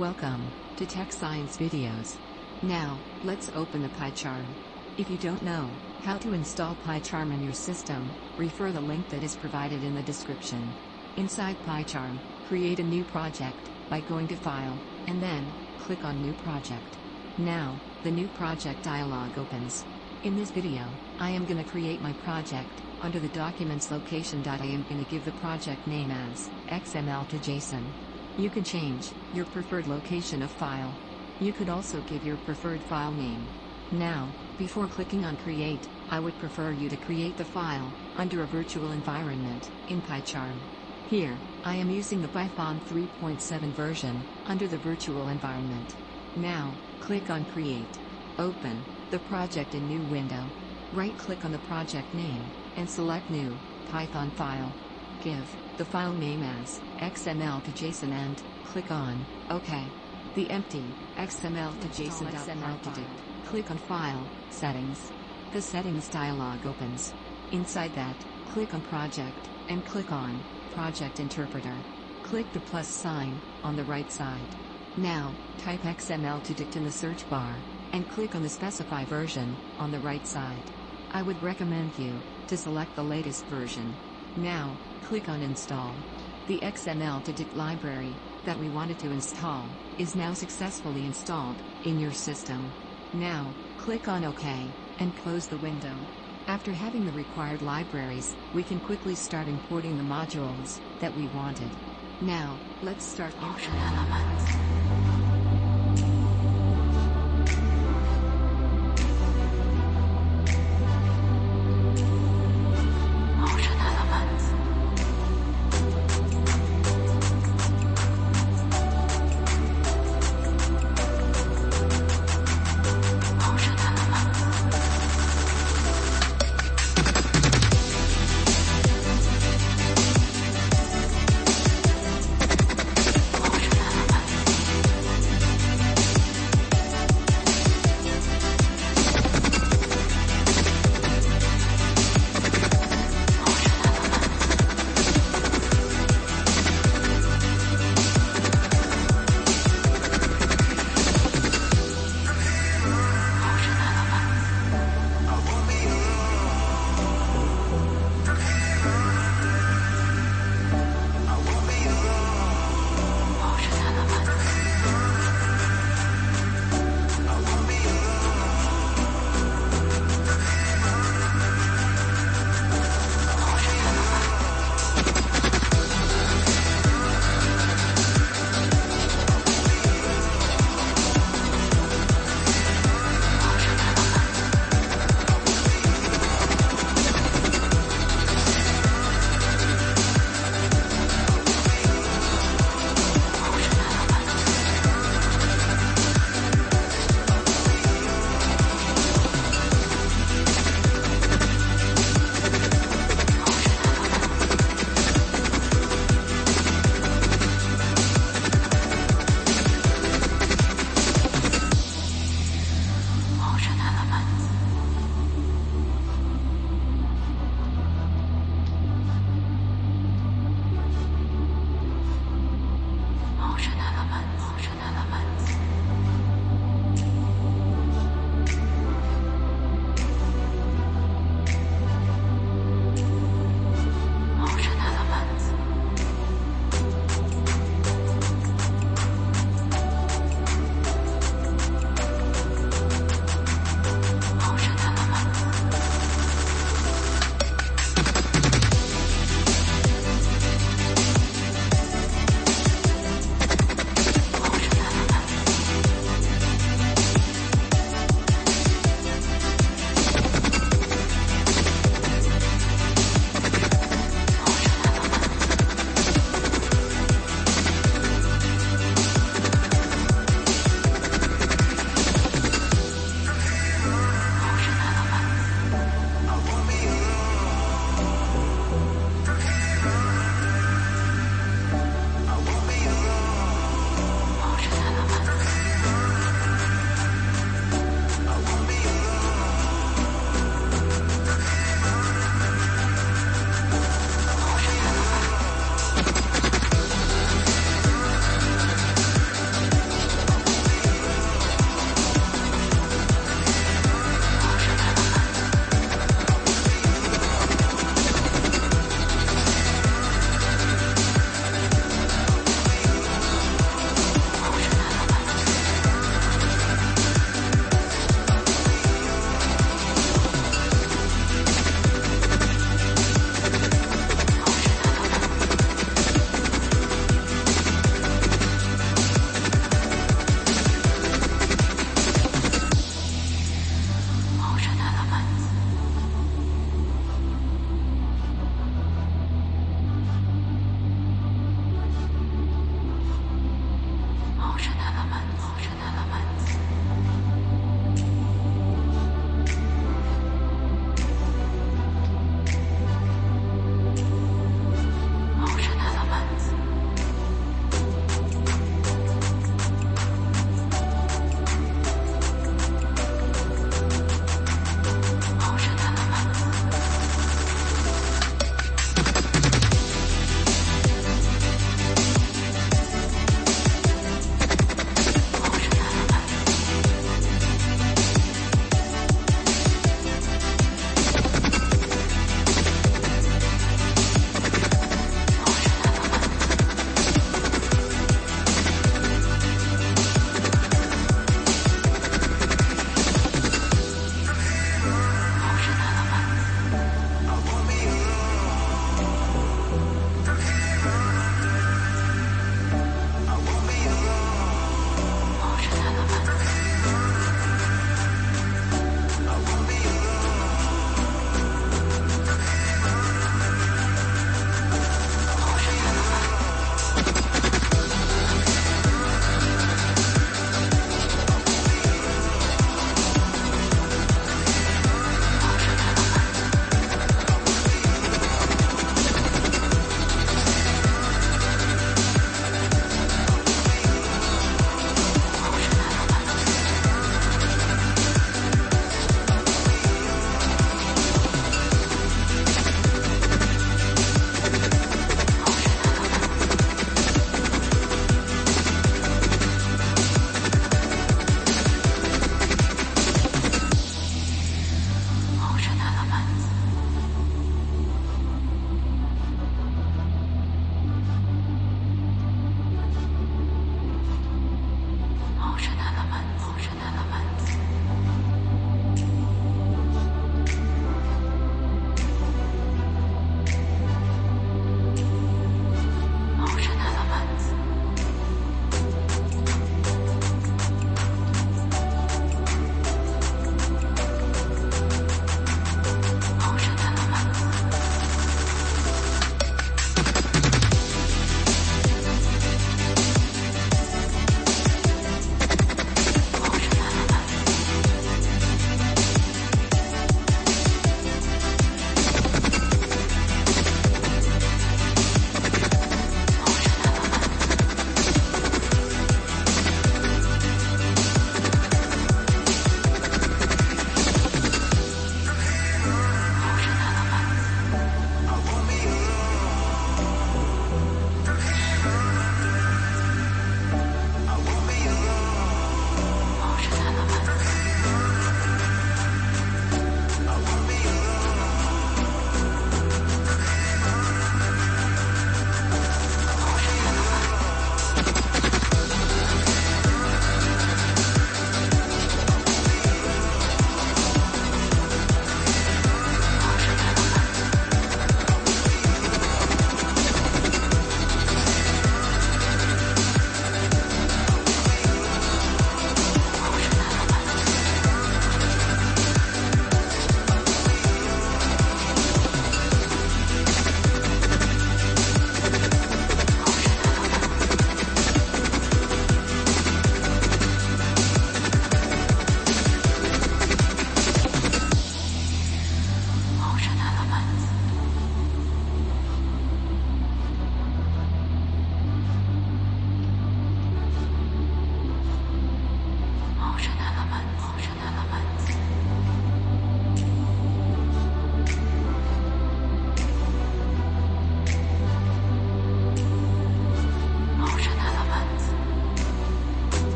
Welcome to Tek Science videos. Now, let's open the PyCharm. If you don't know how to install PyCharm in your system, refer the link that is provided in the description. Inside PyCharm, create a new project by going to File, and then click on New Project. Now, the New Project dialog opens. In this video, I am going to create my project. Under the Documents location. I am going to give the project name as XML to JSON. You can change your preferred location of file. You could also give your preferred file name. Now, before clicking on Create, I would prefer you to create the file under a virtual environment in PyCharm. Here, I am using the Python 3.7 version under the virtual environment. Now, click on Create. Open the project in New window. Right-click on the project name and select New Python file. Give the file name as XML to JSON and click on OK. The empty XML to JSON Xmltodict. Click on File, Settings. The Settings dialog opens. Inside that, click on Project and click on Project Interpreter. Click the plus sign on the right side. Now, type Xmltodict in the search bar and click on the Specify version on the right side. I would recommend you to select the latest version. Now, click on Install. The Xmltodict library that we wanted to install is now successfully installed in your system. Now, click on OK and close the window. After having the required libraries, we can quickly start importing the modules that we wanted. Now, let's start importing.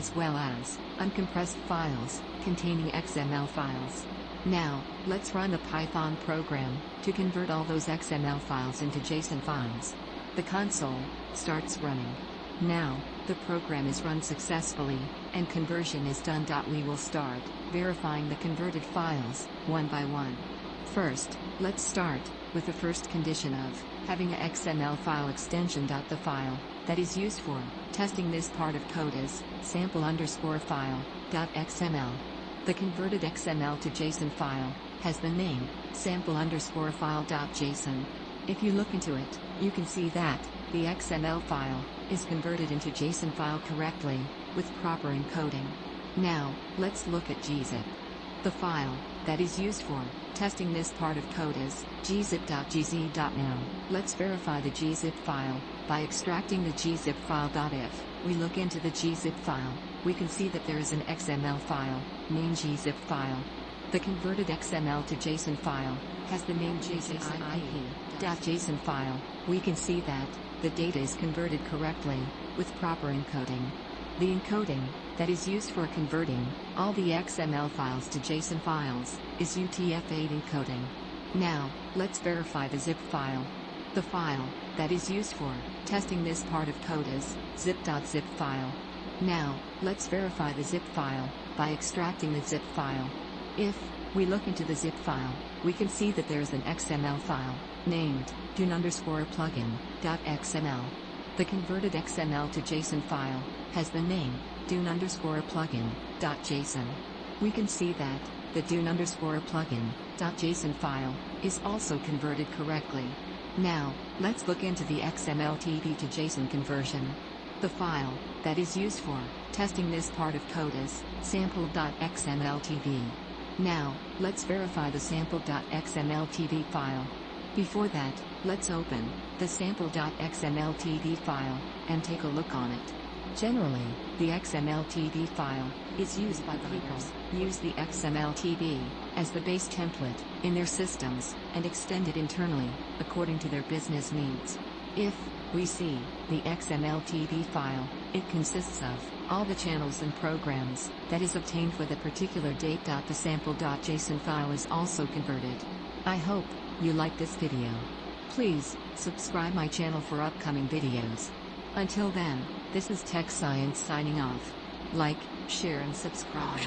as well as uncompressed files containing XML files. Now, let's run a Python program to convert all those XML files into JSON files. The console starts running. Now, the program is run successfully, and conversion is done. We will start verifying the converted files, one by one. First, let's start with the first condition of having a XML file extension. The file that is used for testing this part of code is sample_file.xml. The converted XML to JSON file has the name sample_file.json. If you look into it, you can see that the XML file is converted into JSON file correctly, with proper encoding. Now, let's look at gzip. The file that is used for testing this part of code is gzip.gz. Now, let's verify the gzip file by extracting the gzip file. If we look into the gzip file, we can see that there is an XML file named gzip file. The converted XML to JSON file has the name JSON file. We can see that the data is converted correctly, with proper encoding. The encoding that is used for converting all the XML files to JSON files is UTF-8 encoding. Now, let's verify the zip file. The file that is used for testing this part of code is zip.zip file. Now, let's verify the zip file by extracting the zip file. If we look into the zip file, we can see that there is an XML file named dune_plugin.xml. The converted XML to JSON file has the name dune_plugin.json. We can see that the dune_plugin.json file is also converted correctly. Now, let's look into the Xmltd to JSON conversion. The file that is used for testing this part of code is sample.xmltd. Now, let's verify the sample.xmltd file. Before that, let's open the sample.xmltd file and take a look on it. Generally, the XMLTD file is used by people who use the XMLTD as the base template in their systems and extend it internally according to their business needs. If we see the XMLTD file, it consists of all the channels and programs that is obtained with a particular date. The sample.json file is also converted. I hope you like this video. Please subscribe my channel for upcoming videos. Until then, this is Tek Science signing off. Like, share and subscribe.